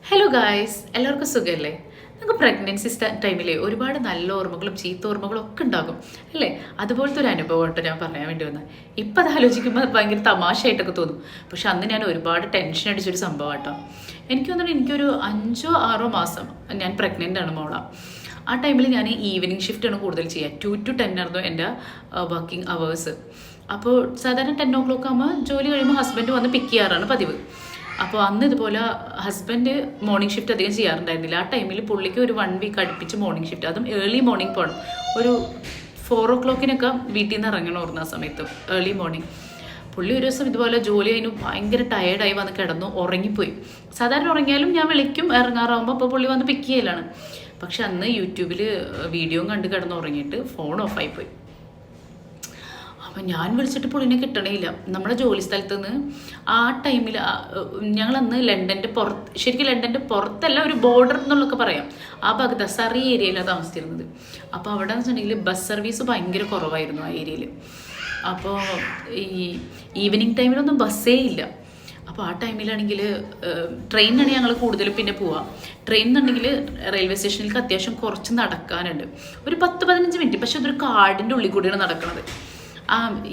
Hello guys, എല്ലാവർക്കും സുഖമല്ലേ? നമുക്ക് പ്രഗ്നൻസി ടൈമിലെ ഒരുപാട് നല്ല ഓർമ്മകളും ചീത്ത ഓർമ്മകളും ഒക്കെ ഉണ്ടാകും അല്ലേ? അതുപോലത്തെ ഒരു അനുഭവം കേട്ടോ ഞാൻ പറയാൻ വേണ്ടി വന്നത്. ഇപ്പം അത് ആലോചിക്കുമ്പോൾ ഭയങ്കര തമാശയായിട്ടൊക്കെ തോന്നും. പക്ഷെ അന്ന് ഞാൻ ഒരുപാട് ടെൻഷൻ അടിച്ചൊരു സംഭവം കേട്ടോ. എനിക്ക് തോന്നുന്നു എനിക്കൊരു 5-6 മാസം ഞാൻ പ്രഗ്നൻ്റ് ആണ് മോള. ആ ടൈമിൽ ഞാൻ ഈവനിങ് ഷിഫ്റ്റാണ് കൂടുതൽ ചെയ്യുക. 2 to 10 ആയിരുന്നു എൻ്റെ വർക്കിംഗ് അവേഴ്സ്. അപ്പോൾ സാധാരണ 10 o'clock ആകുമ്പോൾ ജോലി കഴിയുമ്പോൾ ഹസ്ബൻഡ് വന്ന് പിക്ക് ചെയ്യാറാണ് പതിവ്. അപ്പോൾ അന്ന് ഇതുപോലെ ഹസ്ബൻഡ് മോർണിംഗ് ഷിഫ്റ്റ് അധികം ചെയ്യാറുണ്ടായിരുന്നില്ല. ആ ടൈമിൽ പുള്ളിക്ക് ഒരു 1 week അടുപ്പിച്ച് മോർണിംഗ് ഷിഫ്റ്റ്, അതും ഏർലി മോർണിംഗ് പോകണം. ഒരു 4 o'clock വീട്ടിൽ നിന്ന് ഇറങ്ങണമായിരുന്നു ആ സമയത്ത്, ഏർലി മോർണിംഗ്. പുള്ളി ഒരു ദിവസം ഇതുപോലെ ജോലി കഴിഞ്ഞു ഭയങ്കര ടയേർഡായി വന്ന് കിടന്നു, ഉറങ്ങിപ്പോയി. സാധാരണ ഉറങ്ങിയാലും ഞാൻ വിളിക്കും ഇറങ്ങാറാകുമ്പോൾ, അപ്പോൾ പുള്ളി വന്ന് പിക്ക് ചെയ്യലാണ്. പക്ഷെ അന്ന് യൂട്യൂബിൽ വീഡിയോ കണ്ട് കിടന്ന് ഉറങ്ങിയിട്ട് ഫോൺ ഓഫായിപ്പോയി. അപ്പം ഞാൻ വിളിച്ചിട്ട് പുള്ളിനെ കിട്ടണേയില്ല. നമ്മുടെ ജോലി സ്ഥലത്ത് നിന്ന് ആ ടൈമിൽ ഞങ്ങളന്ന് ലണ്ടൻ്റെ പുറത്ത്, ശരിക്കും ലണ്ടൻ്റെ പുറത്തല്ല, ഒരു ബോർഡർ എന്നുള്ളതൊക്കെ പറയാം, ആ ഭാഗത്ത് സറി ഏരിയയിലാണ് താമസിച്ചിരുന്നത്. അപ്പോൾ അവിടെ എന്ന് വെച്ചിട്ടുണ്ടെങ്കിൽ ബസ് സർവീസ് ഭയങ്കര കുറവായിരുന്നു ആ ഏരിയയിൽ. അപ്പോൾ ഈ ഈവനിങ് ടൈമിലൊന്നും ബസ്സേ ഇല്ല. അപ്പോൾ ആ ടൈമിലാണെങ്കിൽ ട്രെയിനിനാണ് ഞങ്ങൾ കൂടുതലും പിന്നെ പോവാം. ട്രെയിൻ എന്നുണ്ടെങ്കിൽ റെയിൽവേ സ്റ്റേഷനിലേക്ക് അത്യാവശ്യം കുറച്ച് നടക്കാനുണ്ട്, ഒരു 10-15 മിനിറ്റ്. പക്ഷെ അതൊരു കാടിൻ്റെ ഉള്ളിൽ കൂടിയാണ് നടക്കുന്നത്.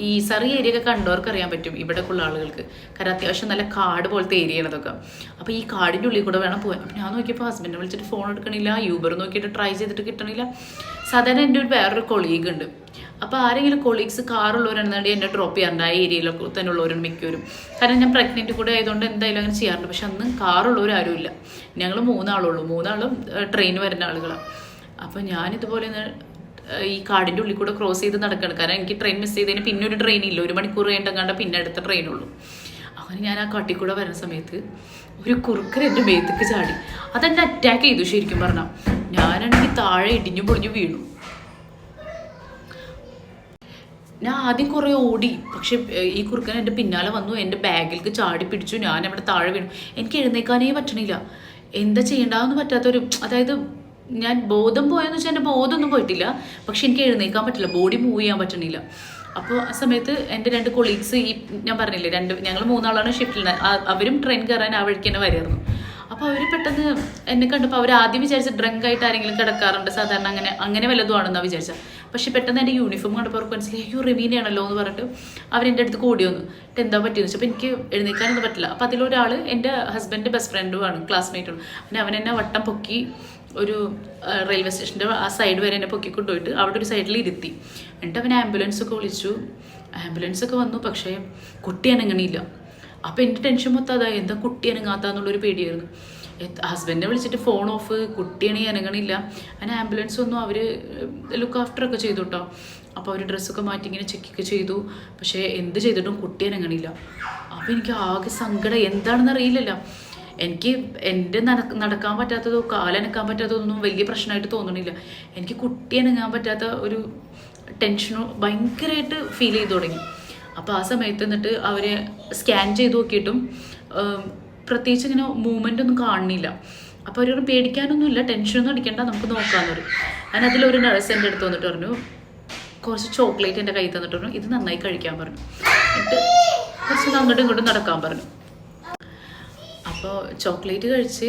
ഈ സറി ഏരിയ ഒക്കെ കണ്ടവർക്ക് അറിയാൻ പറ്റും ഇവിടെയൊക്കെയുള്ള ആളുകൾക്ക്. കാരണം അത്യാവശ്യം നല്ല കാട് പോലത്തെ ഏരിയയാണ് അതൊക്കെ. അപ്പോൾ ഈ കാടിൻ്റെ ഉള്ളിൽ കൂടെ വേണം പോകാൻ. അപ്പോൾ ഞാൻ നോക്കിയപ്പോൾ ഹസ്ബൻഡിനെ വിളിച്ചിട്ട് ഫോൺ എടുക്കണില്ല, യൂബർ നോക്കിയിട്ട് ട്രൈ ചെയ്തിട്ട് കിട്ടണില്ല. സാധാരണ എൻ്റെ വേറൊരു കൊളീഗ് ഉണ്ട്. അപ്പോൾ ആരെങ്കിലും കൊളീഗ്സ് കാറുള്ളവരാണെന്നുണ്ടെങ്കിൽ എന്നെ ഡ്രോപ്പ് ചെയ്യാറുണ്ട് ആ ഏരിയയിലൊക്കെ തന്നെ ഉള്ളവരാണ് മിക്കവരും. കാരണം ഞാൻ പ്രഗ്നൻറ്റ് കൂടെ ആയതുകൊണ്ട് എന്തായാലും അങ്ങനെ ചെയ്യാറുണ്ട്. പക്ഷെ അന്ന് കാറുള്ളവർ ആരും ഇല്ല. ഞങ്ങൾ 3 ആളുള്ളൂ. 3 ആളും ട്രെയിൻ വരുന്ന ആളുകളാണ്. അപ്പോൾ ഞാനിതുപോലെ ഈ കാടിൻ്റെ ഉള്ളിൽ കൂടെ ക്രോസ് ചെയ്ത് നടക്കണം. കാരണം എനിക്ക് ട്രെയിൻ മിസ് ചെയ്തതിന് പിന്നെ ഒരു ട്രെയിൻ ഇല്ല, 1 മണിക്കൂർ കഴിഞ്ഞിട്ടങ്ങാണ്ട് പിന്നെ അടുത്ത ട്രെയിനുള്ളൂ. അങ്ങനെ ഞാൻ ആ കാട്ടിൽ കൂടെ വരുന്ന സമയത്ത് ഒരു കുറുക്കൻ എൻ്റെ മേത്തേക്ക് ചാടി. അതെന്നെ അറ്റാക്ക് ചെയ്തു. ശരിക്കും പറഞ്ഞാൽ ഞാനാണെങ്കിൽ താഴെ ഇടിഞ്ഞു പൊളിഞ്ഞു വീണു. ഞാൻ ആദ്യം കുറേ ഓടി, പക്ഷെ ഈ കുറുക്കൻ എൻ്റെ പിന്നാലെ വന്നു, എൻ്റെ ബാഗിലേക്ക് ചാടി പിടിച്ചു. ഞാൻ അവിടെ താഴെ വീണു. എനിക്ക് എഴുന്നേക്കാനേ പറ്റണില്ല. എന്താ ചെയ്യേണ്ടതെന്ന് പറ്റാത്തൊരു, അതായത് ഞാൻ ബോധം പോയെന്ന് വെച്ചാൽ എൻ്റെ ബോധമൊന്നും പോയിട്ടില്ല, പക്ഷെ എനിക്ക് എഴുന്നേക്കാൻ പറ്റില്ല, ബോഡി മൂവ് ചെയ്യാൻ പറ്റണില്ല. അപ്പോൾ ആ സമയത്ത് എൻ്റെ 2 കൊളീഗ്സ്, ഈ ഞാൻ പറഞ്ഞില്ലേ ഞങ്ങൾ 3 ആളാണ് ഷിഫ്റ്റിൽ, അവരും ട്രെയിൻ കയറാൻ ആ വഴിക്ക് തന്നെ വരുമായിരുന്നു. അപ്പോൾ അവർ പെട്ടെന്ന് എന്നെ കണ്ടപ്പോൾ അവർ ആദ്യം വിചാരിച്ച ഡ്രങ്ക് ആയിട്ട് ആരെങ്കിലും കിടക്കാറുണ്ട് സാധാരണ, അങ്ങനെ വല്ലതും ആണെന്നാണ് വിചാരിച്ചത്. പക്ഷെ പെട്ടെന്ന് എൻ്റെ യൂണിഫോം കണ്ടപ്പോൾ അവർക്ക് മനസ്സിലായി, അയ്യോ റെമീനയാണല്ലോ എന്ന് പറഞ്ഞിട്ട് അവരെൻ്റെ അടുത്ത് കൂടി വന്നു. എന്താ പറ്റിയെന്ന് വെച്ചാൽ, അപ്പോൾ എനിക്ക് എഴുന്നേക്കാനൊന്നും പറ്റില്ല. അപ്പോൾ അതിലൊരാൾ എൻ്റെ ഹസ്ബൻഡിൻ്റെ ബെസ്റ്റ് ഫ്രണ്ടുമാണ്, ക്ലാസ്മേറ്റുമാണ്. പിന്നെ അവൻ എന്നെ വട്ടം പൊക്കി ഒരു റെയിൽവേ സ്റ്റേഷൻ്റെ ആ സൈഡ് വരെ എന്നെ പൊക്കി കൊണ്ടുപോയിട്ട് അവിടെ ഒരു സൈഡിൽ ഇരുത്തി. എന്നിട്ട് അവൻ ആംബുലൻസൊക്കെ വിളിച്ചു. ആംബുലൻസൊക്കെ വന്നു, പക്ഷേ കുട്ടി അനങ്ങണില്ല. അപ്പോൾ എൻ്റെ ടെൻഷൻ മൊത്തം അതായത് എന്താ കുട്ടി അനങ്ങാത്താന്നുള്ളൊരു പേടിയായിരുന്നു. ഹസ്ബൻഡിനെ വിളിച്ചിട്ട് ഫോൺ ഓഫ്, കുട്ടിയാണെങ്കിൽ അനങ്ങണില്ല. അങ്ങനെ ആംബുലൻസ് വന്നു, അവർ ലുക്ക് ആഫ്റ്ററൊക്കെ ചെയ്തു കേട്ടോ. അപ്പോൾ അവർ ഡ്രസ്സൊക്കെ മാറ്റി ഇങ്ങനെ ചെക്കൊക്കെ ചെയ്തു. പക്ഷേ എന്ത് ചെയ്തിട്ടും കുട്ടി അനങ്ങണില്ല. അപ്പോൾ എനിക്ക് ആകെ സങ്കടം, എന്താണെന്ന് അറിയില്ലല്ലോ. എനിക്ക് എൻ്റെ നടക്കാൻ പറ്റാത്തതോ കാലനക്കാൻ പറ്റാത്തതോ ഒന്നും വലിയ പ്രശ്നമായിട്ട് തോന്നണില്ല. എനിക്ക് കുട്ടി അനങ്ങാൻ പറ്റാത്ത ഒരു ടെൻഷനോ ഭയങ്കരമായിട്ട് ഫീൽ ചെയ്തു തുടങ്ങി. അപ്പോൾ ആ സമയത്ത് എന്നിട്ട് അവർ സ്കാൻ ചെയ്ത് നോക്കിയിട്ടും പ്രത്യേകിച്ച് ഇങ്ങനെ മൂവ്മെൻ്റ് ഒന്നും കാണുന്നില്ല. അപ്പോൾ അവരോട് പേടിക്കാനൊന്നുമില്ല, ടെൻഷനൊന്നും അടിക്കേണ്ട, നമുക്ക് നോക്കാമെന്ന് പറയും. ഞാൻ അതിലൊരു നഴ്സ് എൻ്റെ അടുത്ത് വന്നിട്ട് പറഞ്ഞു, കുറച്ച് ചോക്ലേറ്റ് എൻ്റെ കയ്യിൽ തന്നിട്ട് പറഞ്ഞു, ഇത് നന്നായി കഴിക്കാൻ പറഞ്ഞു. എന്നിട്ട് കുറച്ച് അങ്ങോട്ടും ഇങ്ങോട്ടും നടക്കാൻ പറഞ്ഞു. അപ്പോൾ ചോക്ലേറ്റ് കഴിച്ച്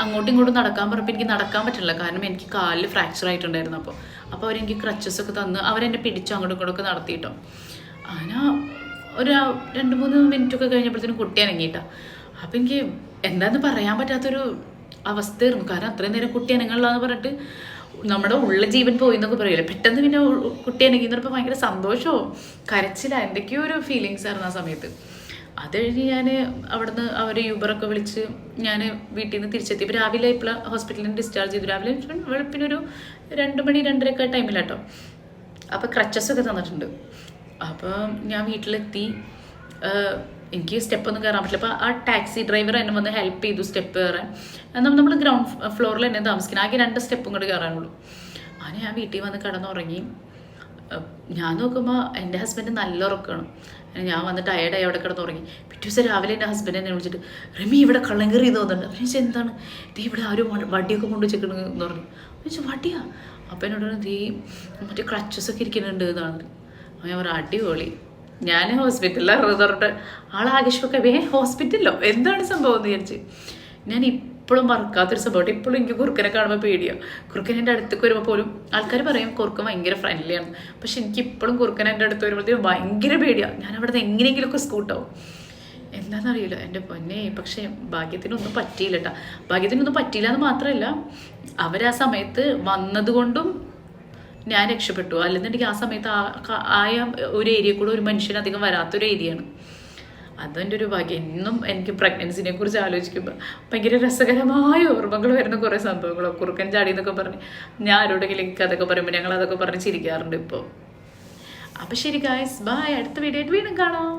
അങ്ങോട്ടും ഇങ്ങോട്ടും നടക്കാൻ പറഞ്ഞപ്പോൾ എനിക്ക് നടക്കാൻ പറ്റില്ല, കാരണം എനിക്ക് കാലിൽ ഫ്രാക്ചർ ആയിട്ടുണ്ടായിരുന്നു. അപ്പോൾ അവരെനിക്ക് ക്രച്ചസൊക്കെ തന്ന് അവരെന്നെ പിടിച്ചു അങ്ങോട്ടും ഇങ്ങോട്ടൊക്കെ നടത്തിയിട്ടോ. അങ്ങനെ ഒരു 2-3 മിനിറ്റൊക്കെ കഴിഞ്ഞപ്പോഴത്തേനും കുട്ടി അനങ്ങിയിട്ടാണ്. അപ്പോൾ എനിക്ക് എന്താണെന്ന് പറയാൻ പറ്റാത്തൊരു അവസ്ഥയായിരുന്നു. കാരണം അത്രയും നേരം കുട്ടി അനങ്ങളില്ലാന്ന് പറഞ്ഞിട്ട് നമ്മുടെ ഉള്ള ജീവൻ പോയി എന്നൊക്കെ പറയില്ല. പെട്ടെന്ന് പിന്നെ കുട്ടി അനങ്ങിയെന്നപ്പോൾ ഭയങ്കര സന്തോഷമോ കരച്ചില്ല, എന്തൊക്കെയോ ഒരു ഫീലിങ്സ് ആയിരുന്നു ആ സമയത്ത്. അത് കഴിഞ്ഞ് ഞാൻ അവിടുന്ന് അവർ യൂബറൊക്കെ വിളിച്ച് ഞാൻ വീട്ടിൽ നിന്ന് തിരിച്ചെത്തി. ഇപ്പോൾ രാവിലെ ഇപ്പോൾ ഹോസ്പിറ്റലിൽ നിന്ന് ഡിസ്ചാർജ് ചെയ്തു. രാവിലെ വെളുപ്പിന് ഒരു 2 മണി 2:30 ടൈമിലാട്ടോ. അപ്പോൾ ക്രച്ചസൊക്കെ തന്നിട്ടുണ്ട്. അപ്പോൾ ഞാൻ വീട്ടിലെത്തി. എനിക്ക് സ്റ്റെപ്പൊന്നും കയറാൻ പറ്റില്ല. അപ്പോൾ ആ ടാക്സി ഡ്രൈവർ എന്നെ വന്ന് ഹെൽപ്പ് ചെയ്തു സ്റ്റെപ്പ് കയറാൻ. നമ്മൾ ഗ്രൗണ്ട് ഫ്ലോറിൽ തന്നെ താമസിക്കണം, ആകെ 2 സ്റ്റെപ്പും കൂടെ കയറാനുള്ളൂ. അങ്ങനെ ഞാൻ വീട്ടിൽ വന്ന് കിടന്നുറങ്ങി. ഞാൻ നോക്കുമ്പോൾ എൻ്റെ ഹസ്ബൻഡ് നല്ല ഉറക്കമാണ്. ഞാൻ വന്ന് ടയേർഡായി അവിടെ കിടന്നുറങ്ങി. പിറ്റേ ദിവസം രാവിലെ എൻ്റെ ഹസ്ബൻഡ് എന്നെ വിളിച്ചിട്ട്, റമി ഇവിടെ കള്ളം കയറി തോന്നുന്നുണ്ട്. അപ്പോൾ ചോദിച്ചാൽ എന്താണ്, ഇത് ഇവിടെ ആരും വടിയൊക്കെ കൊണ്ട് വെച്ചിട്ടുണ്ടെന്ന് പറഞ്ഞു. ചോദിച്ചാൽ വടിയാ? അപ്പോൾ എന്നോട് നീ മറ്റേ ക്രച്ചസൊക്കെ ഇരിക്കുന്നുണ്ട് എന്നാണ്. അപ്പോൾ ഞാൻ പറഞ്ഞു അടിപൊളി. ഞാൻ ഹോസ്പിറ്റലിലാണ് പറഞ്ഞിട്ട് ആളാകേഷൊക്കെ ഹോസ്പിറ്റലിലോ എന്താണ് സംഭവം എന്ന് വിചാരിച്ച്. ഞാൻ ഇപ്പോഴും മറക്കാത്തൊരു സംഭവം. ഇപ്പോഴും എനിക്ക് കുറുക്കനെ കാണുമ്പോൾ പേടിയാണ്. കുറുക്കൻ എൻ്റെ അടുത്തേക്ക് വരുമ്പോൾ പോലും ആൾക്കാർ പറയും കുറുക്കൻ ഭയങ്കര ഫ്രണ്ട്ലിയാണ്, പക്ഷെ എനിക്ക് ഇപ്പോഴും കുറുക്കൻ എൻ്റെ അടുത്ത് വരുമ്പോഴത്തേക്കും ഭയങ്കര പേടിയാണ്. ഞാൻ അവിടെ നിന്ന് എങ്ങനെയെങ്കിലുമൊക്കെ സ്കൂട്ടാവും, എന്താണെന്നറിയില്ല എൻ്റെ പൊന്നെ. പക്ഷേ ഭാഗ്യത്തിനൊന്നും പറ്റിയില്ല കേട്ടോ. ഭാഗ്യത്തിനൊന്നും പറ്റിയില്ല എന്ന് മാത്രമല്ല, അവരാ സമയത്ത് വന്നതുകൊണ്ടും ഞാൻ രക്ഷപ്പെട്ടു. അല്ലെന്നുണ്ടെങ്കിൽ ആ സമയത്ത് ആയ ഒരു ഏരിയ കൂടെ ഒരു മനുഷ്യനധികം വരാത്തൊരു ഏരിയയാണ്. അതെൻ്റെ ഒരു ഭാഗ്യം. എന്നും എനിക്ക് പ്രഗ്നൻസിനെ കുറിച്ച് ആലോചിക്കുമ്പോൾ ഭയങ്കര രസകരമായ ഓർമ്മകൾ വരുന്ന കുറേ സംഭവങ്ങളോ. കുറുക്കൻ ചാടി എന്നൊക്കെ പറഞ്ഞ് ഞാൻ ആരോടെങ്കിലും അതൊക്കെ പറയുമ്പോൾ ഞങ്ങൾ അതൊക്കെ പറഞ്ഞ് ചിരിക്കാറുണ്ട് ഇപ്പോൾ. അപ്പോൾ ശരി ഗായ്സ്, ബൈ. അടുത്ത വീഡിയോ ആയിട്ട് വീണ്ടും കാണാം.